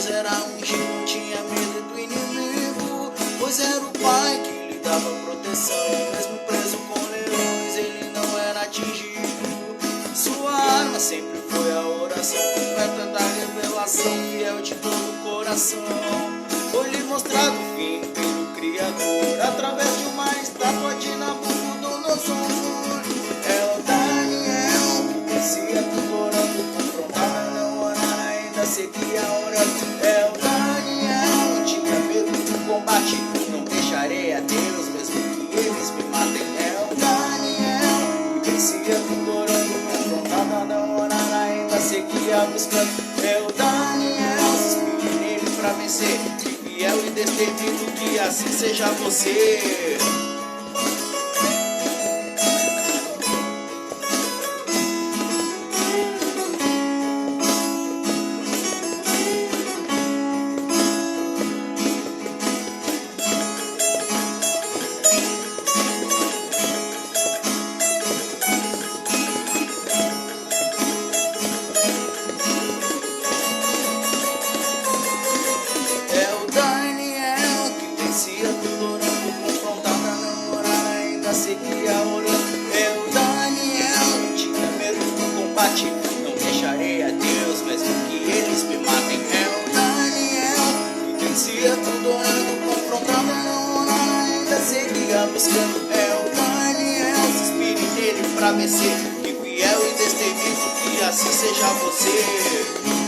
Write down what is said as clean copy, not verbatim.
Deus era ungido, não tinha medo do inimigo, pois era o Pai que lhe dava proteção. Mesmo preso com leões, ele não era atingido. Sua arma sempre foi a oração, coberta da revelação, fiel de todo o coração. Foi-lhe mostrado o fim pelo Criador, através de uma estátua de Nabucodonosor. É o Daniel que descia tudo orando, confrontava, não orar, ainda seguia orando. É o Daniel, não tinha medo do combate, não deixarei a Deus, mesmo que eles me matem. É o Daniel que descia tudo orando, confrontava, não orar, ainda seguia buscando. É o Daniel, se inspire nele pra vencer, fiel e destemido, que assim seja você. Seguia orando. É o Daniel, não tinha medo do combate, não deixarei a Deus, mesmo que eles me matem. É o Daniel que vencia tudo orando, confrontava, não orar, ainda seguia buscando. É o Daniel, se inspire nele pra vencer, que fiel e destemido, que assim seja você.